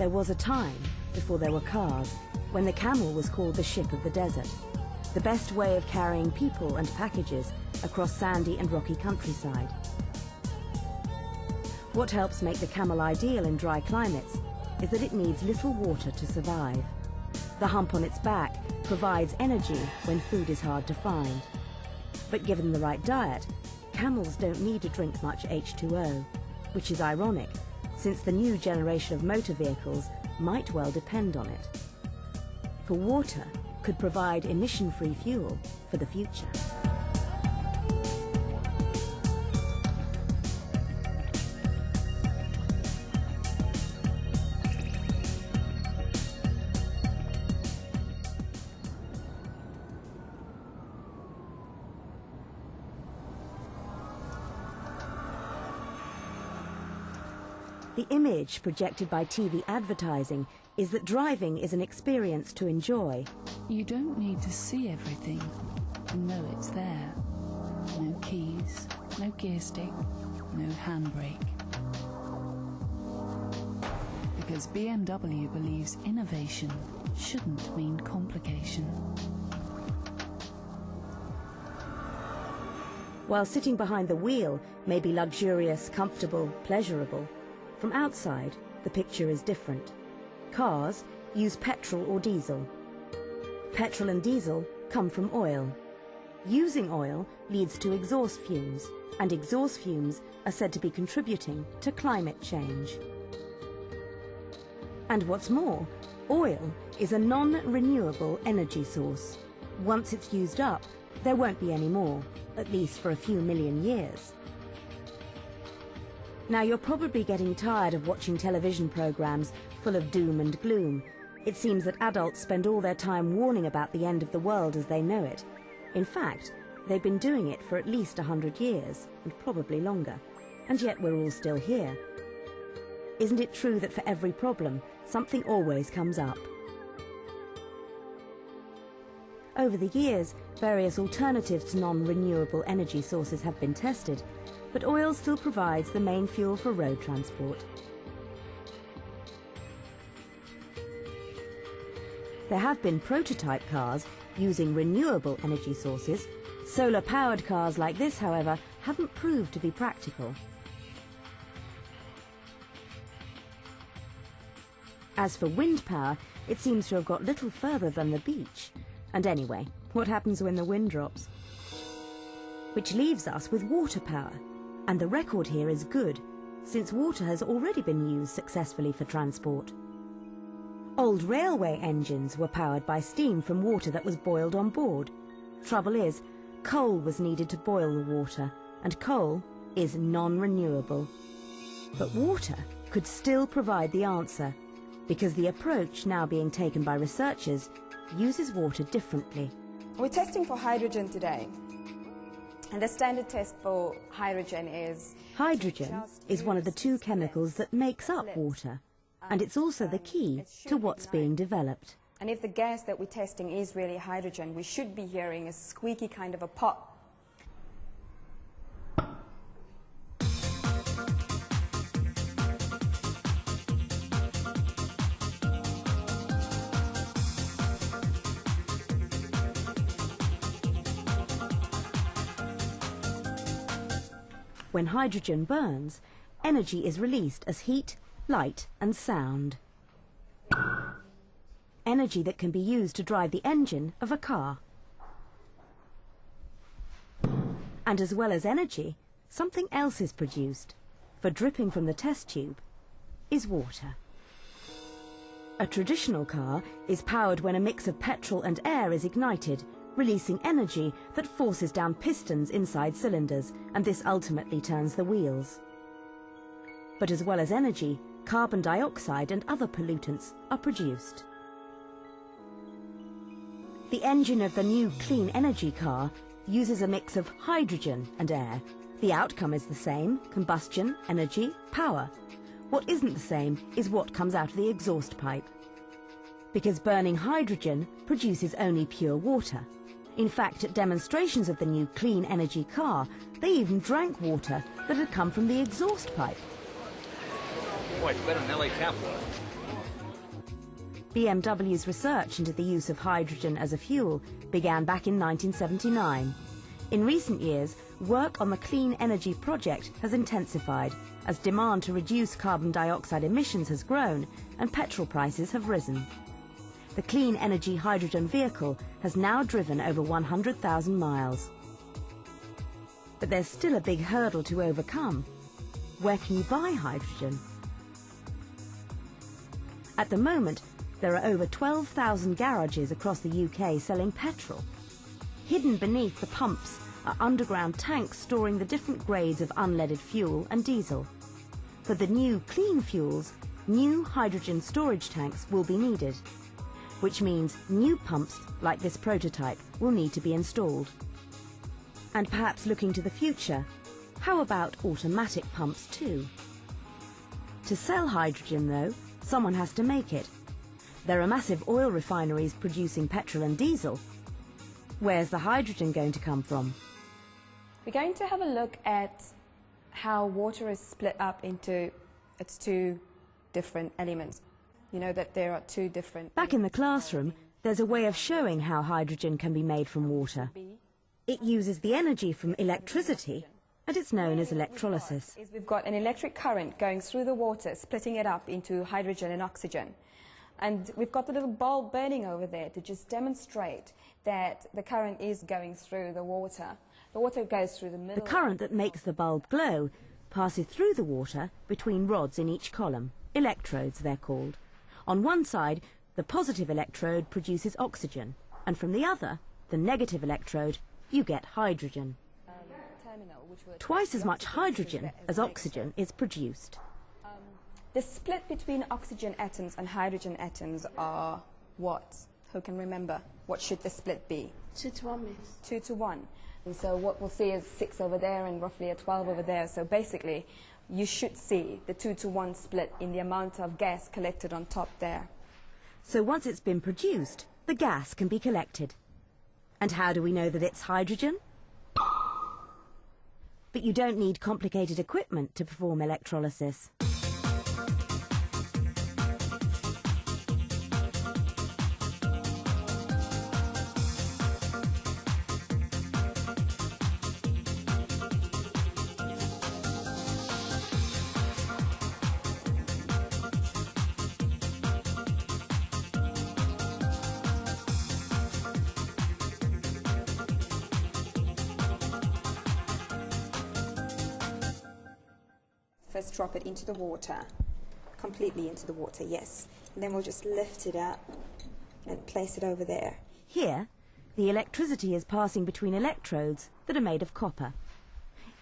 There was a time, before there were cars, when the camel was called the ship of the desert, the best way of carrying people and packages across sandy and rocky countryside. What helps make the camel ideal in dry climates is that it needs little water to survive. The hump on its back provides energy when food is hard to find. But given the right diet, camels don't need to drink much H2O, which is ironic, since the new generation of motor vehicles might well depend on it. For water could provide emission-free fuel for the future. The image projected by TV advertising is that driving is an experience to enjoy. You don't need to see everything to know it's there. No keys, no gear stick, no handbrake. Because BMW believes innovation shouldn't mean complication. While sitting behind the wheel may be luxurious, comfortable, pleasurable, from outside, the picture is different. Cars use petrol or diesel. Petrol and diesel come from oil. Using oil leads to exhaust fumes, and exhaust fumes are said to be contributing to climate change. And what's more, oil is a non-renewable energy source. Once it's used up, there won't be any more, at least for a few million years. Now, you're probably getting tired of watching television programs full of doom and gloom. It seems that adults spend all their time warning about the end of the world as they know it. In fact, they've been doing it for at least 100 years, and probably longer. And yet we're all still here. Isn't it true that for every problem, something always comes up? Over the years, various alternatives to non-renewable energy sources have been tested, but oil still provides the main fuel for road transport. There have been prototype cars using renewable energy sources. Solar-powered cars like this, however, haven't proved to be practical. As for wind power, it seems to have got little further than the beach. And anyway, what happens when the wind drops? Which leaves us with water power. And the record here is good, since water has already been used successfully for transport. Old railway engines were powered by steam from water that was boiled on board. Trouble is, coal was needed to boil the water, and coal is non-renewable. But water could still provide the answer, because the approach now being taken by researchers uses water differently. We're testing for hydrogen today. And the standard test for hydrogen is... Hydrogen is one of the two chemicals that makes up water, and it's also the key to what's being developed. And if the gas that we're testing is really hydrogen, we should be hearing a squeaky kind of a pop. When hydrogen burns, energy is released as heat, light and sound. Energy that can be used to drive the engine of a car. And as well as energy, something else is produced, for dripping from the test tube is water. A traditional car is powered when a mix of petrol and air is ignited, releasing energy that forces down pistons inside cylinders, and this ultimately turns the wheels. But as well as energy, carbon dioxide and other pollutants are produced. The engine of the new clean energy car uses a mix of hydrogen and air. The outcome is the same: combustion, energy, power. What isn't the same is what comes out of the exhaust pipe. Because burning hydrogen produces only pure water. In fact, at demonstrations of the new clean energy car, they even drank water that had come from the exhaust pipe. Boy, it's better than LA tap water. BMW's research into the use of hydrogen as a fuel began back in 1979. In recent years, work on the clean energy project has intensified as demand to reduce carbon dioxide emissions has grown and petrol prices have risen. The clean energy hydrogen vehicle has now driven over 100,000 miles. But there's still a big hurdle to overcome. Where can you buy hydrogen? At the moment, there are over 12,000 garages across the UK selling petrol. Hidden beneath the pumps are underground tanks storing the different grades of unleaded fuel and diesel. For the new clean fuels, new hydrogen storage tanks will be needed, which means new pumps like this prototype will need to be installed. And perhaps looking to the future, how about automatic pumps too? To sell hydrogen, though, someone has to make it. There are massive oil refineries producing petrol and diesel. Where's the hydrogen going to come from? We're going to have a look at how water is split up into its two different elements. You know that there are two different... Back in the classroom, there's a way of showing how hydrogen can be made from water. It uses the energy from electricity, and it's known as electrolysis. We've got an electric current going through the water, splitting it up into hydrogen and oxygen. And we've got the little bulb burning over there to just demonstrate that the current is going through the water. The water goes through the middle. The current that makes the bulb glow passes through the water between rods in each column. Electrodes, they're called. On one side, the positive electrode produces oxygen, and from the other, the negative electrode, you get hydrogen. Twice as much hydrogen as oxygen is produced. The split between oxygen atoms and hydrogen atoms are what? Who can remember? What should the split be? 2 to 1, miss. 2 to 1. And so what we'll see is 6 over there and roughly a 12 over there. So basically, you should see the 2 to 1 split in the amount of gas collected on top there. So once it's been produced, the gas can be collected. And how do we know that it's hydrogen? But you don't need complicated equipment to perform electrolysis. First drop it into the water, completely into the water, yes. And then we'll just lift it up and place it over there. Here, the electricity is passing between electrodes that are made of copper.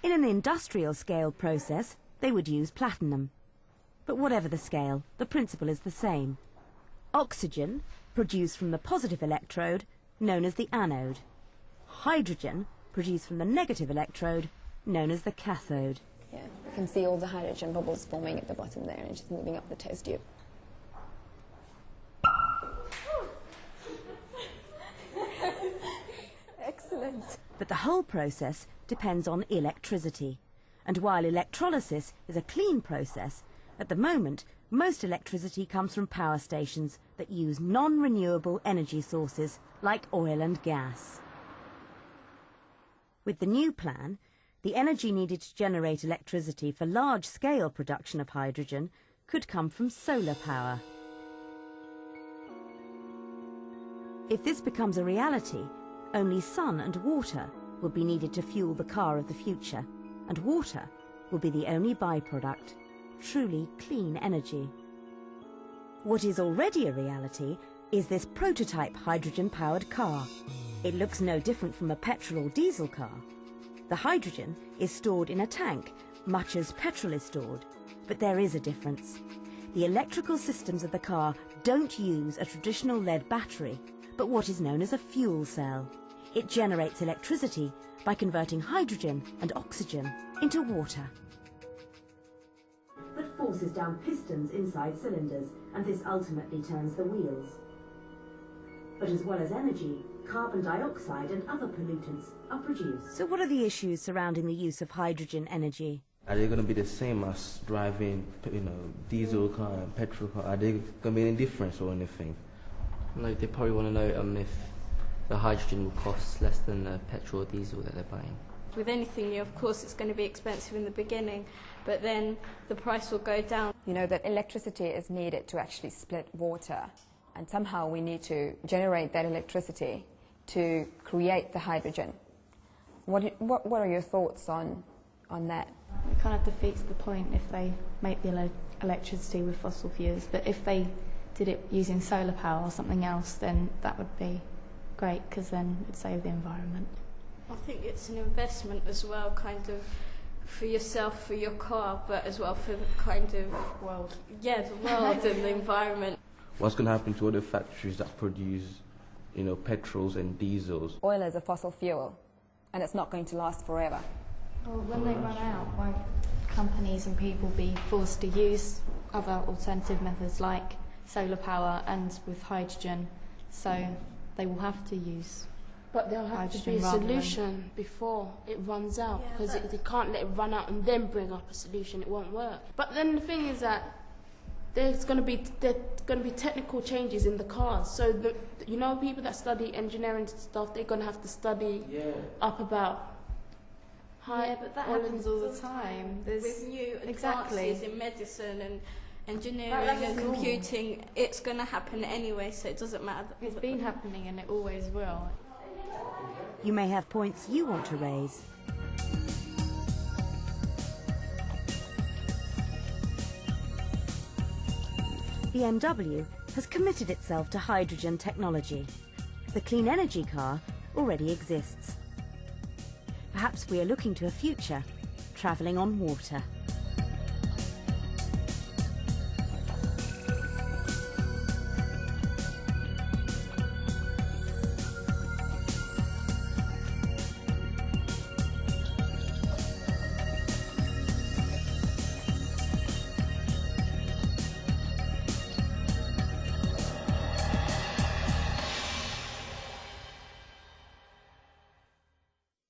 In an industrial scale process, they would use platinum. But whatever the scale, the principle is the same. Oxygen, produced from the positive electrode, known as the anode. Hydrogen, produced from the negative electrode, known as the cathode. Yeah, you can see all the hydrogen bubbles forming at the bottom there and just moving up the test tube. Excellent. But the whole process depends on electricity. And while electrolysis is a clean process, at the moment, most electricity comes from power stations that use non-renewable energy sources like oil and gas. With the new plan, the energy needed to generate electricity for large-scale production of hydrogen could come from solar power. If this becomes a reality, only sun and water will be needed to fuel the car of the future, and water will be the only byproduct, truly clean energy. What is already a reality is this prototype hydrogen-powered car. It looks no different from a petrol or diesel car. The hydrogen is stored in a tank, much as petrol is stored. But there is a difference. The electrical systems of the car don't use a traditional lead battery, but what is known as a fuel cell. It generates electricity by converting hydrogen and oxygen into water. That forces down pistons inside cylinders, and this ultimately turns the wheels. But as well as energy, carbon dioxide and other pollutants are produced. So what are the issues surrounding the use of hydrogen energy? Are they going to be the same as driving, diesel car and petrol car? Are they going to be any difference or anything? Like, they probably want to know if the hydrogen will cost less than the petrol or diesel that they're buying. With anything new, of course, it's going to be expensive in the beginning, but then the price will go down. You know that electricity is needed to actually split water, and somehow we need to generate that electricity to create the hydrogen. What are your thoughts on that? It kind of defeats the point if they make the electricity with fossil fuels, but if they did it using solar power or something else, then that would be great, because then it'd save the environment. I think it's an investment as well, kind of, for yourself, for your car, but as well for the kind of world. Yeah, the world and the environment. What's going to happen to other factories that produce, petrols and diesels? Oil is a fossil fuel, and it's not going to last forever. Well, when they run out, won't companies and people be forced to use other alternative methods like solar power and with hydrogen? So they will have to use. But there'll have to be a solution before it runs out, because they can't let it run out and then bring up a solution. It won't work. But then the thing is that there's going to be technical changes in the cars. So people that study engineering stuff, they're going to have to study up about. Yeah, but that happens all the time. With new advances in medicine and engineering and computing, it's going to happen anyway, so it doesn't matter. It's been happening and it always will. You may have points you want to raise. BMW has committed itself to hydrogen technology. The clean energy car already exists. Perhaps we are looking to a future travelling on water.